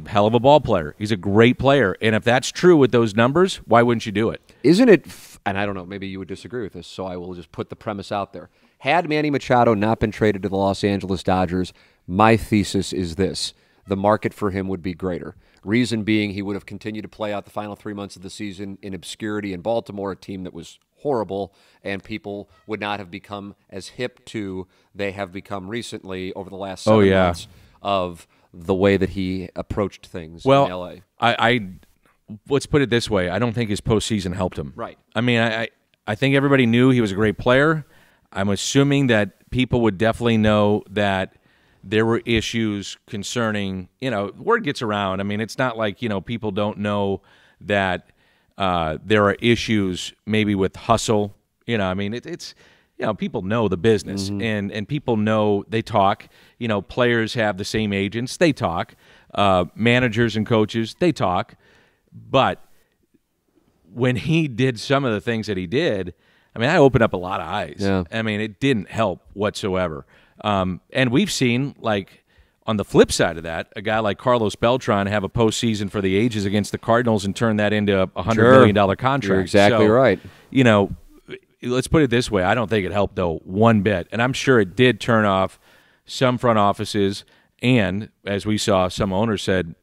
hell of a ball player. He's a great player, and if that's true with those numbers, why wouldn't you do it? Isn't it? And I don't know. Maybe you would disagree with this, so I will just put the premise out there. Had Manny Machado not been traded to the Los Angeles Dodgers, my thesis is this: the market for him would be greater. Reason being, he would have continued to play out the final 3 months of the season in obscurity in Baltimore, a team that was horrible, and people would not have become as hip to they have become recently over the last 7 months of the way that he approached things in L.A. I let's put it this way. I don't think his postseason helped him. Right. I mean, I think everybody knew he was a great player. I'm assuming that people would definitely know that there were issues concerning, word gets around. I mean, it's not like, people don't know that there are issues maybe with hustle. I mean, it's people know the business, and people know, they talk. Players have the same agents, they talk. Managers and coaches, they talk. But when he did some of the things that he did, I mean, I opened up a lot of eyes. Yeah. I mean, it didn't help whatsoever. And we've seen, like, on the flip side of that, a guy like Carlos Beltran have a postseason for the ages against the Cardinals and turn that into a $100 million contract. You're exactly right. Let's put it this way. I don't think it helped, though, one bit. And I'm sure it did turn off some front offices. And, as we saw, some owners said,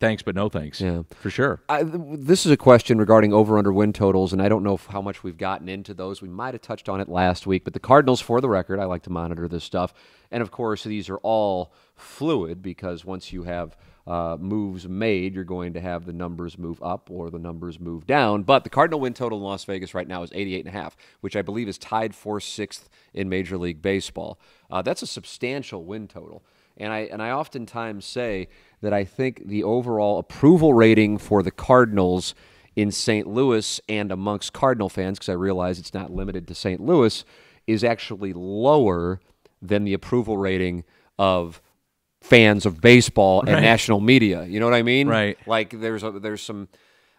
thanks, but no thanks. Yeah, for sure. This is a question regarding over-under win totals, and I don't know how much we've gotten into those. We might have touched on it last week, but the Cardinals, for the record, I like to monitor this stuff. And, of course, these are all fluid because once you have moves made, you're going to have the numbers move up or the numbers move down. But the Cardinal win total in Las Vegas right now is 88.5, which I believe is tied for 6th in Major League Baseball. That's a substantial win total. And I oftentimes say that I think the overall approval rating for the Cardinals in St. Louis and amongst Cardinal fans, because I realize it's not limited to St. Louis, is actually lower than the approval rating of fans of baseball and national media. You know what I mean? Right. Like there's some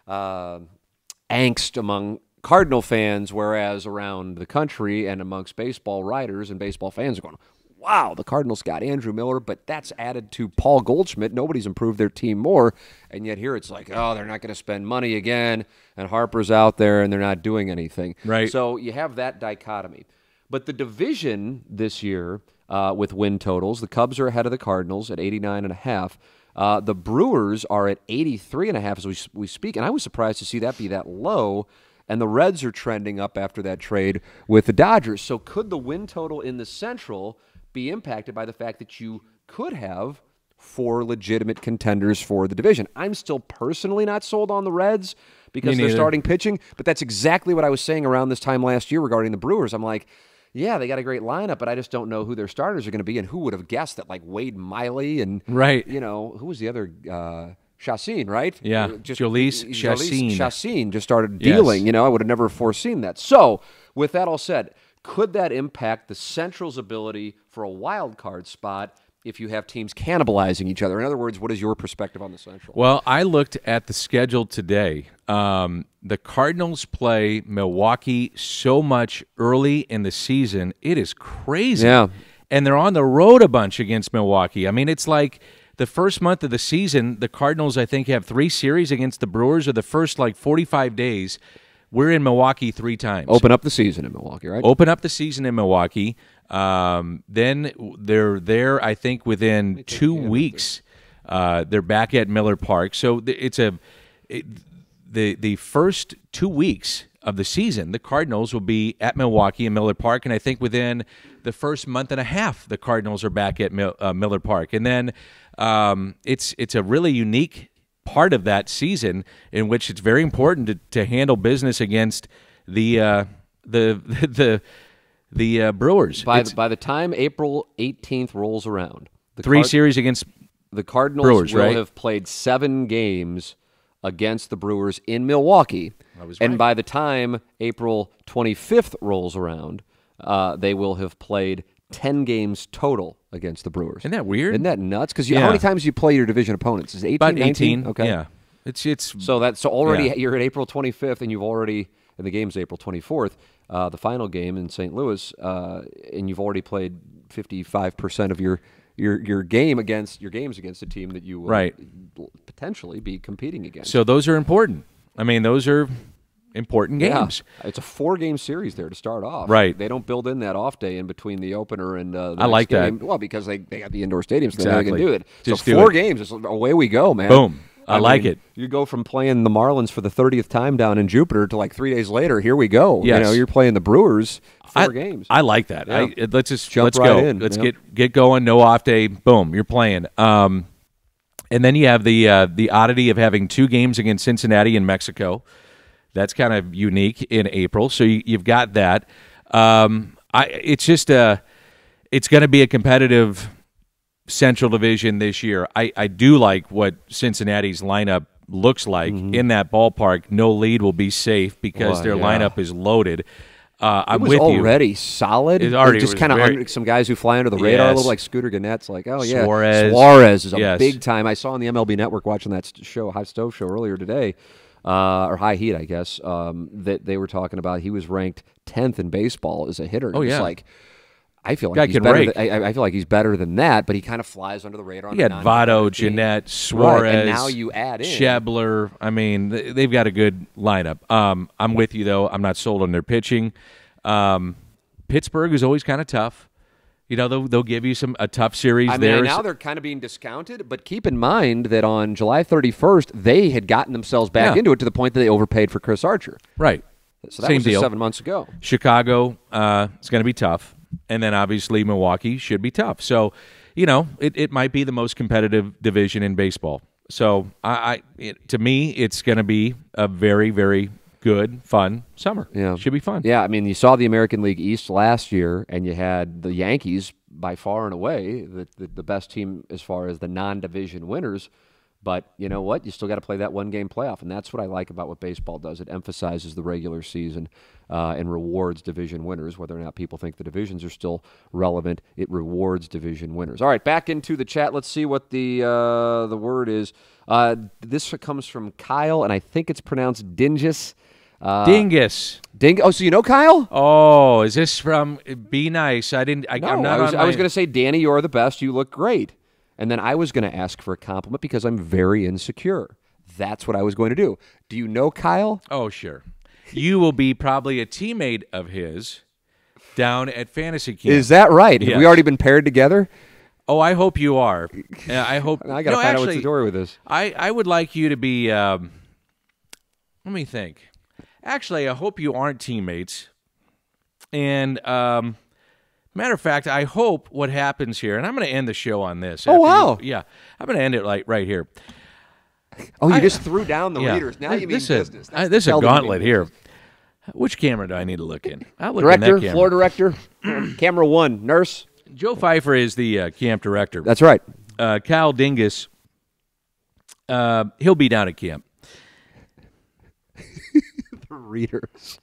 angst among Cardinal fans, whereas around the country and amongst baseball writers and baseball fans are going, wow, the Cardinals got Andrew Miller, but that's added to Paul Goldschmidt. Nobody's improved their team more. And yet here it's like, oh, they're not going to spend money again, and Harper's out there, and they're not doing anything. Right. So you have that dichotomy. But the division this year with win totals, the Cubs are ahead of the Cardinals at 89.5. The Brewers are at 83.5 as we speak, and I was surprised to see that be that low. And the Reds are trending up after that trade with the Dodgers. So could the win total in the Central be impacted by the fact that you could have 4 legitimate contenders for the division? I'm still personally not sold on the Reds because they're starting pitching, but that's exactly what I was saying around this time last year regarding the Brewers. I'm like, yeah, they got a great lineup, but I just don't know who their starters are going to be, and who would have guessed that, like, Wade Miley and, who was the other Chacin, right? Yeah, Jhoulys Chacin just started dealing. Yes. I would have never foreseen that. So, with that all said, could that impact the Central's ability for a wild card spot if you have teams cannibalizing each other? In other words, what is your perspective on the Central? Well, I looked at the schedule today. The Cardinals play Milwaukee so much early in the season. It is crazy. Yeah. And they're on the road a bunch against Milwaukee. I mean, it's like the first month of the season, the Cardinals, I think, have 3 series against the Brewers, or the first, 45 days. We're in Milwaukee 3 times. Open up the season in Milwaukee, right? Open up the season in Milwaukee. Then they're there, I think, within 2 weeks. They're back at Miller Park. So it's the first 2 weeks of the season, the Cardinals will be at Milwaukee and Miller Park, and I think within the first month and a half, the Cardinals are back at Miller Park. And then it's a really unique part of that season in which it's very important to handle business against the Brewers. By the time April 18th rolls around, the 3 series against the Cardinals Brewers, will right? have played 7 games against the Brewers in Milwaukee. And by the time April 25th rolls around, they will have played 10 games total against the Brewers. Isn't that weird? Isn't that nuts? Because how many times do you play your division opponents? Is it 18, about 19? 18. Okay. Yeah. It's so already you're at April 25th, and you've already, and the game's April 24th, the final game in St. Louis, and you've already played 55% of your games against a team that you will potentially be competing against. So those are important. I mean, those are important games. Yeah. It's a 4-game series there to start off. Right. They don't build in that off day in between the opener and the I like next game. that. Well, because they got the indoor stadiums, so Exactly. they can do it. Just so do 4 it. games, away we go, man. Boom. I like mean, it. You go from playing the Marlins for the 30th time down in Jupiter to 3 days later, here we go. Yes. You're playing the Brewers 4 games. I like that. Yeah. Let's Jump let's right go. in. Let's get going. No off day. Boom. You're playing. And then you have the oddity of having 2 games against Cincinnati and Mexico. That's kind of unique in April. So you've got that. It's just it's going to be a competitive Central Division this year. I do like what Cincinnati's lineup looks like in that ballpark. No lead will be safe because their lineup is loaded. I'm with you. It was already solid. It already just was kind very- of some guys who fly under the radar a Yes. little, like Scooter Gannett's like, oh yeah, Suarez. is a Yes. big time. I saw on the MLB Network watching that show, High Stove Show earlier today, or High Heat, I guess, that they were talking about. He was ranked 10th in baseball as a hitter. Oh, It's yeah. like, I feel Guy like he's can better. rake. I feel like he's better than that, but he kind of flies under the radar. You got on the Votto, non-competitive team. Jeanette, Suarez. Right, and now you add in Schebler. I mean, they've got a good lineup. I'm with you, though. I'm not sold on their pitching. Pittsburgh is always kind of tough. You know, they'll give you a tough series I mean, there. now they're kind of being discounted, but keep in mind that on July 31st, they had gotten themselves back into it to the point that they overpaid for Chris Archer. Right. So that Same was just deal. 7 months ago. Chicago is going to be tough. And then obviously Milwaukee should be tough. So, you know, it might be the most competitive division in baseball. So, to me, it's going to be a very, very good, fun summer. Yeah. Should be fun. Yeah, I mean, you saw the American League East last year, and you had the Yankees by far and away the best team as far as the non-division winners. But you know what? You still got to play that one-game playoff, and that's what I like about what baseball does. It emphasizes the regular season and rewards division winners, whether or not people think the divisions are still relevant. It rewards division winners. All right, back into the chat. Let's see what the word is. This comes from Kyle, and I think it's pronounced Dingus. Dingus. Oh, so you know Kyle? Oh, is this from Be Nice? I didn't. No, I'm not I was going to say, Danny, you're the best. You look great. And then I was going to ask for a compliment because I'm very insecure. That's what I was going to do. Do you know Kyle? Oh, sure. You will be probably a teammate of his down at Fantasy Camp. Is that right? Have Yes. we already been paired together? Oh, I hope you are. I hope. I got to find out what's the story with this. I would like you to be. Let me think. Actually, I hope you aren't teammates. And matter of fact, I hope what happens here, and I'm going to end the show on this. Oh, wow. Yeah, I'm going to end it right here. Oh, you just threw down the readers. Now you mean this business. This is a Tell them you mean gauntlet here. Which camera do I need to look in? I'll look in Director, that camera. floor director, camera one, nurse. Joe Pfeiffer is the camp director. That's right. Kyle Dingus, he'll be down at camp. The readers.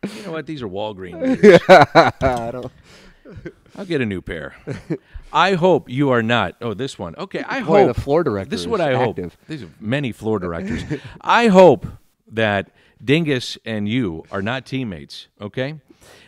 You know what? These are Walgreens readers. I don't. I'll get a new pair. I hope you are not. Oh, this one. Okay, I Boy, hope. the floor director This is is what I active. hope. These are many floor directors. I hope that Dingus and you are not teammates, okay?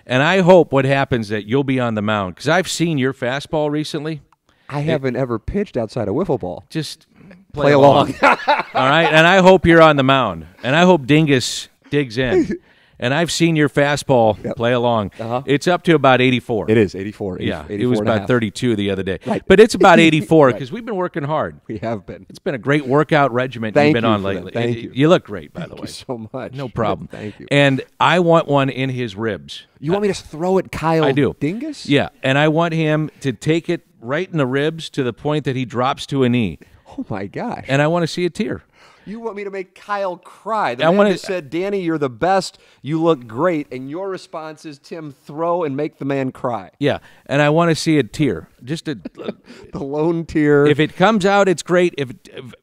And I hope what happens that you'll be on the mound, because I've seen your fastball recently. I haven't ever pitched outside a wiffle ball. Just Play along. All right? And I hope you're on the mound. And I hope Dingus digs in. And I've seen your fastball play along. It's up to about 84. It is 84. Yeah, 84 it was and a about half. 32 the other day. Right. But it's about 84 because we've been working hard. We have been. It's been a great workout regimen Thank you've been you on for that. lately. Thank you. You look great, by the way. Thank you so much. No problem. Thank you. And I want one in his ribs. You want me to throw at Kyle I do. Dingus? Yeah, and I want him to take it right in the ribs to the point that he drops to a knee. Oh, my gosh. And I want to see a tear. You want me to make Kyle cry. The I man wanna- just said, Danny, you're the best. You look great. And your response is, Tim, throw and make the man cry. Yeah, and I want to see a tear. Just a, The lone tear. if it comes out, it's great. If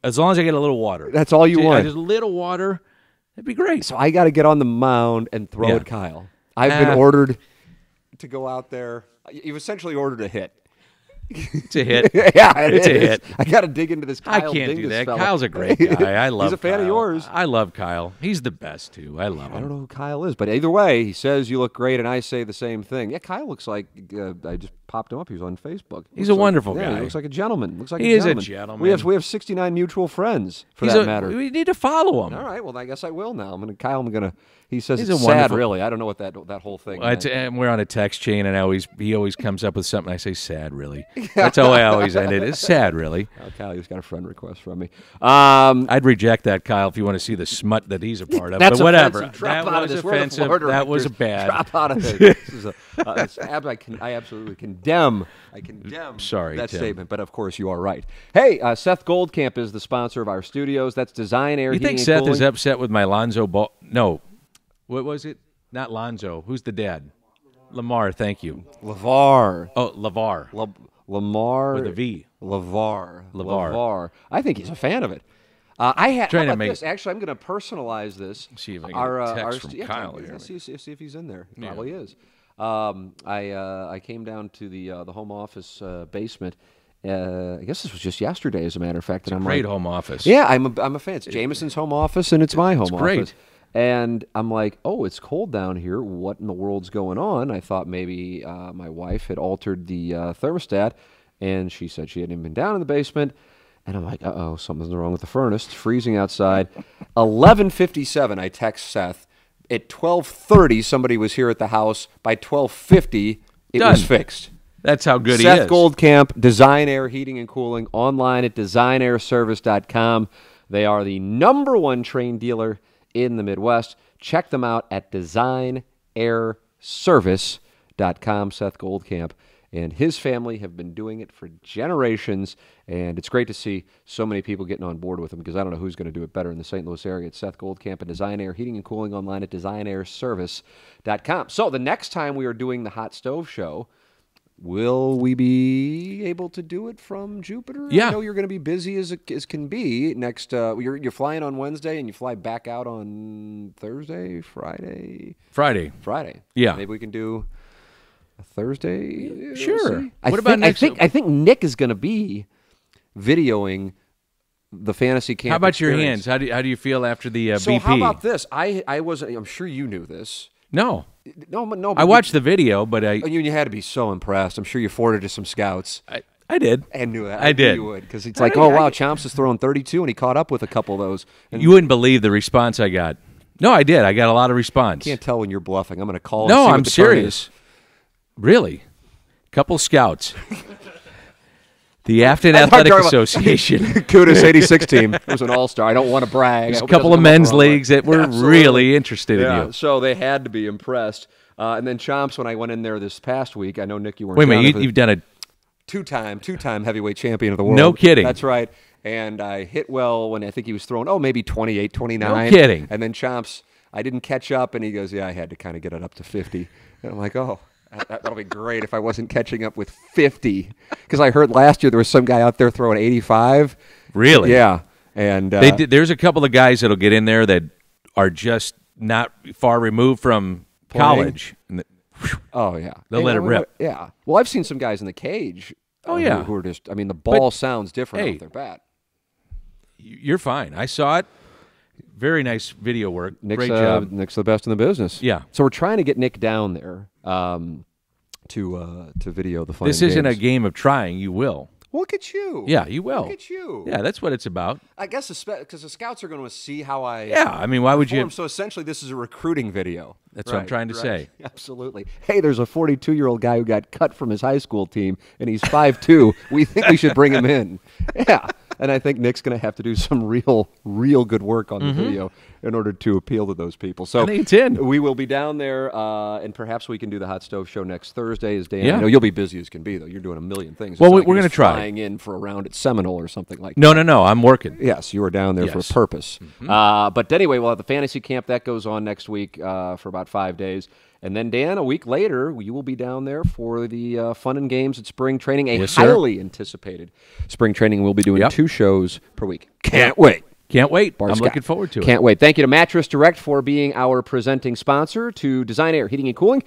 as long as I get a little water. That's all you want. Just a little water, that'd be great. So I got to get on the mound and throw Yeah. at Kyle. I've been ordered to go out there. You've essentially ordered a hit. It's a hit. Yeah, It's a hit. I got to dig into this I Kyle can't do Dingus that. fella. Kyle's a great guy. I love He's a fan Kyle. of yours. I love Kyle. He's the best, too. I love I don't him. know who Kyle is, but either way, he says you look great, and I say the same thing. Yeah, Kyle looks like I just popped him up. He was on Facebook. He's Looks a wonderful yeah, guy. He looks like a gentleman. Looks like He a is a gentleman. gentleman. We have 69 mutual friends for He's that matter. We need to follow him. All right, well I guess I will now. I'm gonna. He says He's it's a sad, wonderful- really. I don't know what that whole thing. Well, meant. and we're on a text chain, and he always comes up with something. I say, sad, really. That's how I always end it. It's sad, really. Oh, Kyle, he's got a friend request from me. I'd reject that, Kyle, if you want to see the smut that he's a part of. That's but whatever. offensive. Drop That out was of this. We're the offensive. floor That was a directors. bad. Drop out of this. This is I absolutely condemn. I condemn Sorry, that Tim. statement. But of course, you are right. Hey, Seth Goldcamp is the sponsor of our studios. That's Design Air You Heating think and Seth Cooling. is upset with my Lonzo ball? No. What was it? Not Lonzo. Who's the dad? Lamar, thank you. LeVar. Oh, LeVar. Lamar. With a V. LeVar. I think he's a fan of it. I had. How about this? Actually, I'm going to personalize this. See if I get a text from Kyle here. See if he's in there. He probably is. I came down to the home office basement. I guess this was just yesterday, as a matter of fact. It's a great home office. Yeah, I'm a fan. It's Jameson's home office, and it's my home office. Great. And I'm like, oh, it's cold down here. What in the world's going on? I thought maybe my wife had altered the thermostat, and she said she hadn't even been down in the basement. And I'm like, uh-oh, something's wrong with the furnace. It's freezing outside. 11:57, I text Seth. At 12:30, somebody was here at the house. By 12:50, it was fixed. That's how good he is. Seth Goldcamp, Design Air Heating and Cooling, online at designairservice.com. They are the #1 Trane dealer in the Midwest. Check them out at designairservice.com. Seth Goldcamp and his family have been doing it for generations, and it's great to see so many people getting on board with them, because I don't know who's going to do it better in the St. Louis area. It's Seth Goldcamp and Design Air Heating and Cooling, online at designairservice.com. So the next time we are doing the Hot Stove Show, will we be able to do it from Jupiter? Yeah. I know you're going to be busy as can be next. You're flying on Wednesday, and you fly back out on Thursday, Friday. Friday. Yeah. Maybe we can do a Thursday. Sure. What about next? I think Nick is going to be videoing the fantasy camp. How about experience. your hands? How do you feel after the BP? So how about this? I was. I'm sure you knew this. No. No. I watched the video, but you had to be so impressed. I'm sure you forwarded to some scouts. I did. I knew that. I did. You would, because it's like, oh wow, Chomps is throwing 32, and he caught up with a couple of those. And you wouldn't believe the response I got. No, I did. I got a lot of response. Can't tell when you're bluffing. I'm going to call. No, and see what I'm the serious. Really, couple scouts. The Afton Athletic Association. Kudos 86 team. It was an all-star. I don't want to brag. There's a couple of men's leagues that were really interested in you. So they had to be impressed. And then Chomps, when I went in there this past week, I know, Nick, you weren't. Wait a minute, you've done a two-time heavyweight champion of the world. No kidding. That's right. And I hit well when I think he was throwing, maybe 28, 29. No kidding. And then Chomps, I didn't catch up, and he goes, yeah, I had to kind of get it up to 50. And I'm like, oh. That'll be great if I wasn't catching up with 50. Because I heard last year there was some guy out there throwing 85. Really? Yeah. And there's a couple of guys that'll get in there that are just not far removed from college. Oh, yeah. They'll let it rip. Yeah. Well, I've seen some guys in the cage. Oh, yeah. Who are just, the ball sounds different off their bat. You're fine. I saw it. Very nice video work. Nick's, Great job. Nick's the best in the business. Yeah. So we're trying to get Nick down there to video the fun. This isn't a game of trying. You will. Look at you. Yeah, you will. Look at you. Yeah, that's what it's about. I guess because the scouts are going to see how I. Yeah, I mean, why would you? So essentially, this is a recruiting video. That's what I'm trying to say. Absolutely. Hey, there's a 42-year-old guy who got cut from his high school team, and he's 5'2". We think we should bring him in. Yeah. And I think Nick's going to have to do some real good work on the video in order to appeal to those people. So I think it's in. We will be down there, and perhaps we can do the Hot Stove Show next Thursday. As Dan, yeah. I know you'll be busy as can be, though. You're doing a million things. Well, we're going to try. Flying in for a round at Seminole or something like that. No. I'm working. Yes, you are down there for a purpose. But anyway, we'll have the fantasy camp. That goes on next week for about 5 days. And then, Dan, a week later, you will be down there for the fun and games at spring training, highly anticipated spring training. We'll be doing 2 shows per week. Can't wait. Can't wait. Bart I'm Scott. Looking forward to it. Can't wait. Thank you to Mattress Direct for being our presenting sponsor, to Design Air Heating and Cooling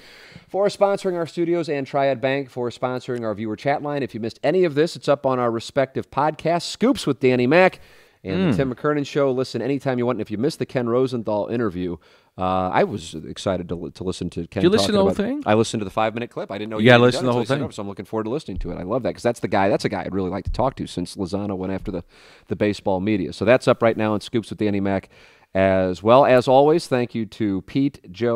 for sponsoring our studios, and Triad Bank for sponsoring our viewer chat line. If you missed any of this, it's up on our respective podcasts, Scoops with Danny Mac and the Tim McKernan Show. Listen anytime you want. And if you missed the Ken Rosenthal interview, I was excited to listen to Ken. Did you listen to the whole thing? I listened to the 5-minute clip. I didn't know you got to listen to the whole thing. So I'm looking forward to listening to it. I love that, because that's the guy. That's a guy I'd really like to talk to since Lozano went after the baseball media. So that's up right now on Scoops with Danny Mac. As well as always, thank you to Pete, Joe.